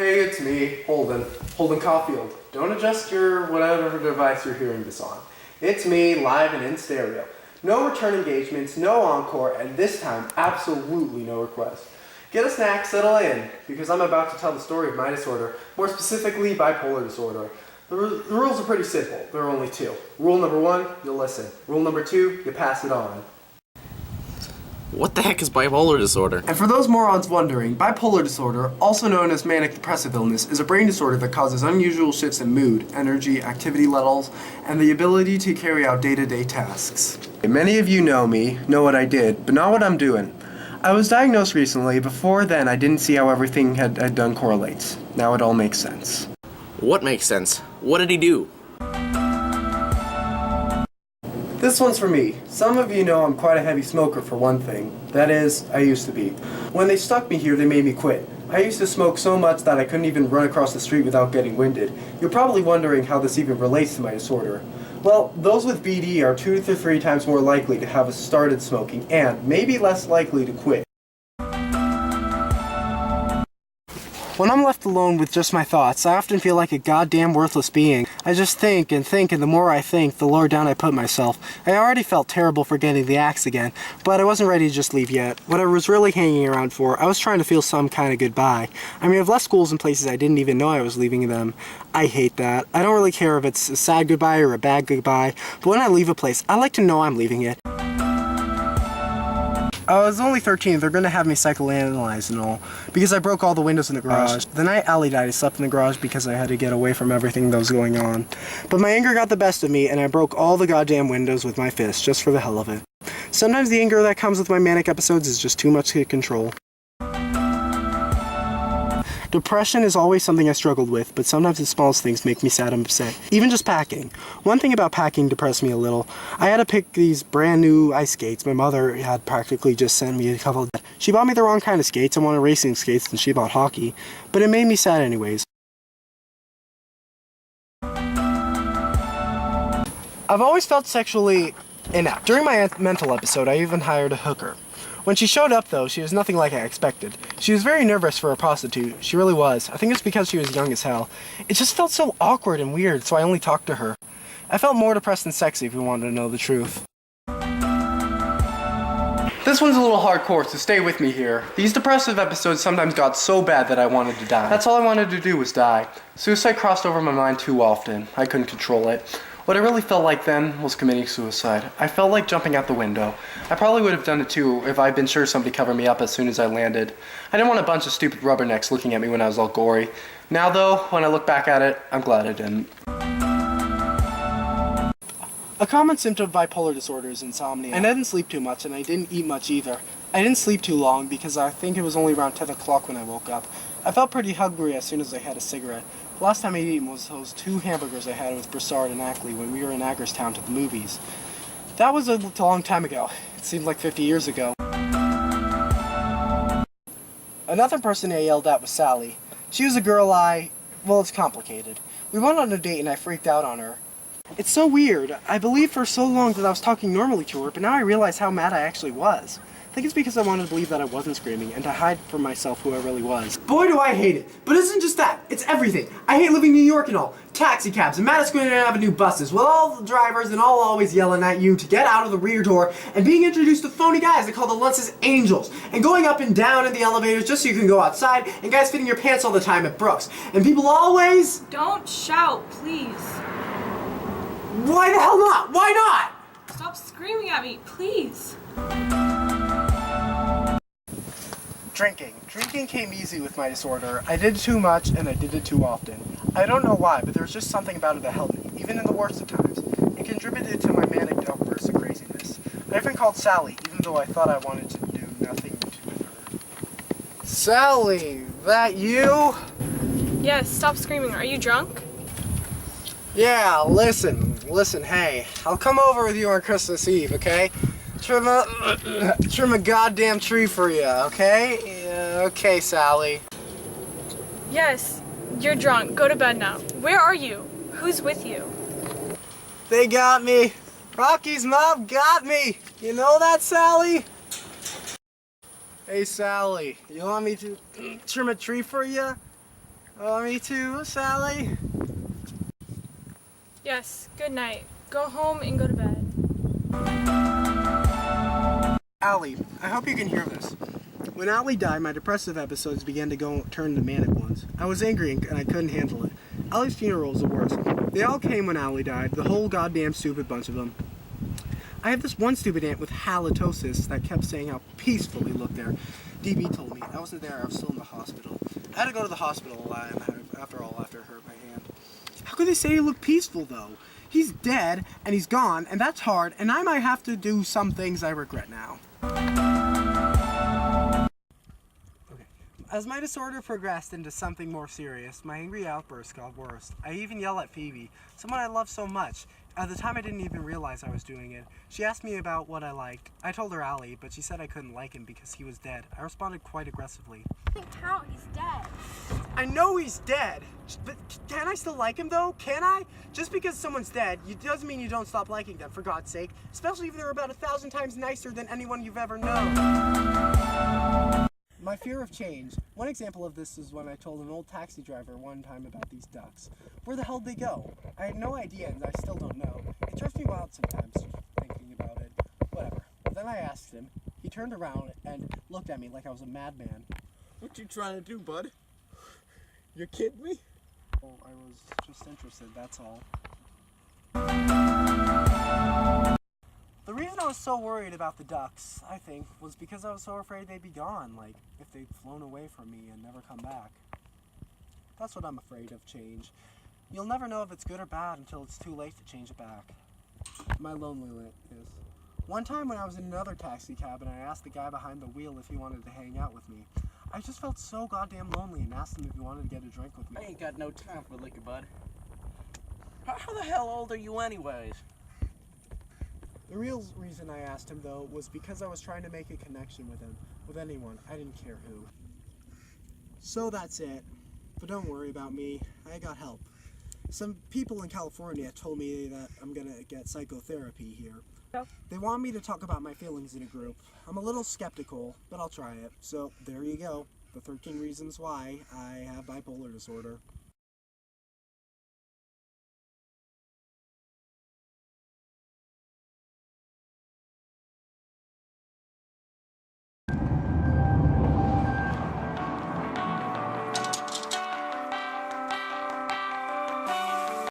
Hey, it's me, Holden Caulfield. Don't adjust your whatever device you're hearing this on. It's me, live and in stereo. No return engagements, no encore, and this time, absolutely no requests. Get a snack, settle in, because I'm about to tell the story of my disorder, more specifically bipolar disorder. The rules are pretty simple. There are only two. Rule number one, you'll listen. Rule number two, you pass it on. What the heck is bipolar disorder? And for those morons wondering, bipolar disorder, also known as manic depressive illness, is a brain disorder that causes unusual shifts in mood, energy, activity levels, and the ability to carry out day-to-day tasks. Many of you know me, know what I did, but not what I'm doing. I was diagnosed recently. Before then, I didn't see how everything I'd done correlates. Now it all makes sense. What makes sense? What did he do? This one's for me. Some of you know I'm quite a heavy smoker for one thing. That is, I used to be. When they stuck me here, they made me quit. I used to smoke so much that I couldn't even run across the street without getting winded. You're probably wondering how this even relates to my disorder. Well, those with BD are 2 to 3 times more likely to have started smoking and maybe less likely to quit. When I'm left alone with just my thoughts, I often feel like a goddamn worthless being. I just think, and the more I think, the lower down I put myself. I already felt terrible for getting the axe again, but I wasn't ready to just leave yet. What I was really hanging around for, I was trying to feel some kind of goodbye. I mean, I've left schools and places I didn't even know I was leaving them. I hate that. I don't really care if it's a sad goodbye or a bad goodbye, but when I leave a place, I like to know I'm leaving it. I was only 13, they're gonna have me psychoanalyzed and all, because I broke all the windows in the garage. The night Allie died, I slept in the garage because I had to get away from everything that was going on. But my anger got the best of me, and I broke all the goddamn windows with my fist, just for the hell of it. Sometimes the anger that comes with my manic episodes is just too much to control. Depression is always something I struggled with, but sometimes the smallest things make me sad and upset. Even just packing. One thing about packing depressed me a little. I had to pick these brand new ice skates. My mother had practically just sent me a couple. She bought me the wrong kind of skates. I wanted racing skates and she bought hockey. But it made me sad anyways. I've always felt sexually inept. During my mental episode, I even hired a hooker. When she showed up, though, she was nothing like I expected. She was very nervous for a prostitute. She really was. I think it's because she was young as hell. It just felt so awkward and weird, so I only talked to her. I felt more depressed than sexy, if you wanted to know the truth. This one's a little hardcore, so stay with me here. These depressive episodes sometimes got so bad that I wanted to die. That's all I wanted to do was die. Suicide crossed over my mind too often. I couldn't control it. What it really felt like then was committing suicide. I felt like jumping out the window. I probably would have done it too if I'd been sure somebody covered me up as soon as I landed. I didn't want a bunch of stupid rubbernecks looking at me when I was all gory. Now though, when I look back at it, I'm glad I didn't. A common symptom of bipolar disorder is insomnia. And I didn't sleep too much, and I didn't eat much either. I didn't sleep too long because I think it was only around 10 o'clock when I woke up. I felt pretty hungry as soon as I had a cigarette. The last time I ate was those 2 hamburgers I had with Broussard and Ackley when we were in Hagerstown to the movies. That was a long time ago. It seemed like 50 years ago. Another person I yelled at was Sally. She was a girl well, it's complicated. We went on a date and I freaked out on her. It's so weird. I believed for so long that I was talking normally to her, but now I realize how mad I actually was. I think it's because I wanted to believe that I wasn't screaming and to hide from myself who I really was. Boy, do I hate it. But it isn't just that. It's everything. I hate living in New York and all. Taxi cabs and Madison Avenue buses with all the drivers and all always yelling at you to get out of the rear door and being introduced to phony guys that call the Lunces angels and going up and down in the elevators just so you can go outside and guys fitting your pants all the time at Brooks. And people always... Don't shout, please. Why the hell not? Why not? Stop screaming at me, please. Drinking. Drinking came easy with my disorder. I did too much and I did it too often. I don't know why, but there was just something about it that helped me, even in the worst of times. It contributed to my manic outbursts of craziness. I even called Sally, even though I thought I wanted to do nothing to her. Sally, that you? Yes, stop screaming. Are you drunk? Yeah, listen, hey, I'll come over with you on Christmas Eve, okay? Trim a goddamn tree for you, okay? Yeah, okay, Sally. Yes, you're drunk. Go to bed now. Where are you? Who's with you? They got me. Rocky's mom got me. You know that, Sally? Hey, Sally, you want me to trim a tree for you? Oh, me too, Sally. Yes, good night. Go home and go to bed. Allie, I hope you can hear this. When Allie died, my depressive episodes began to turn to manic ones. I was angry and I couldn't handle it. Allie's funeral was the worst. They all came when Allie died, the whole goddamn stupid bunch of them. I have this one stupid aunt with halitosis that kept saying how peaceful he looked there. DB told me. I wasn't there, I was still in the hospital. I had to go to the hospital after it hurt my hand. How could they say he looked peaceful, though? He's dead, and he's gone, and that's hard, and I might have to do some things I regret now. Okay. As my disorder progressed into something more serious, my angry outbursts got worse. I even yelled at Phoebe, someone I love so much. At the time, I didn't even realize I was doing it. She asked me about what I liked. I told her Allie, but she said I couldn't like him because he was dead. I responded quite aggressively. Doesn't count, he's dead. I know he's dead, but can I still like him though? Can I? Just because someone's dead, it doesn't mean you don't stop liking them, for God's sake. Especially if they're about 1,000 times nicer than anyone you've ever known. My fear of change. One example of this is when I told an old taxi driver one time about these ducks. Where the hell did they go? I had no idea and I still don't know. It drives me wild sometimes, thinking about it. Whatever. Then I asked him. He turned around and looked at me like I was a madman. What you trying to do, bud? You kidding me? Well, I was just interested, that's all. The reason I was so worried about the ducks, I think, was because I was so afraid they'd be gone, like if they'd flown away from me and never come back. That's what I'm afraid of, change. You'll never know if it's good or bad until it's too late to change it back. My loneliness is. One time when I was in another taxi cab and I asked the guy behind the wheel if he wanted to hang out with me, I just felt so goddamn lonely and asked him if he wanted to get a drink with me. I ain't got no time for liquor, bud. How the hell old are you anyways? The real reason I asked him, though, was because I was trying to make a connection with him, with anyone. I didn't care who. So that's it. But don't worry about me. I got help. Some people in California told me that I'm gonna get psychotherapy here. Oh. They want me to talk about my feelings in a group. I'm a little skeptical, but I'll try it. So there you go. The 13 reasons why I have bipolar disorder.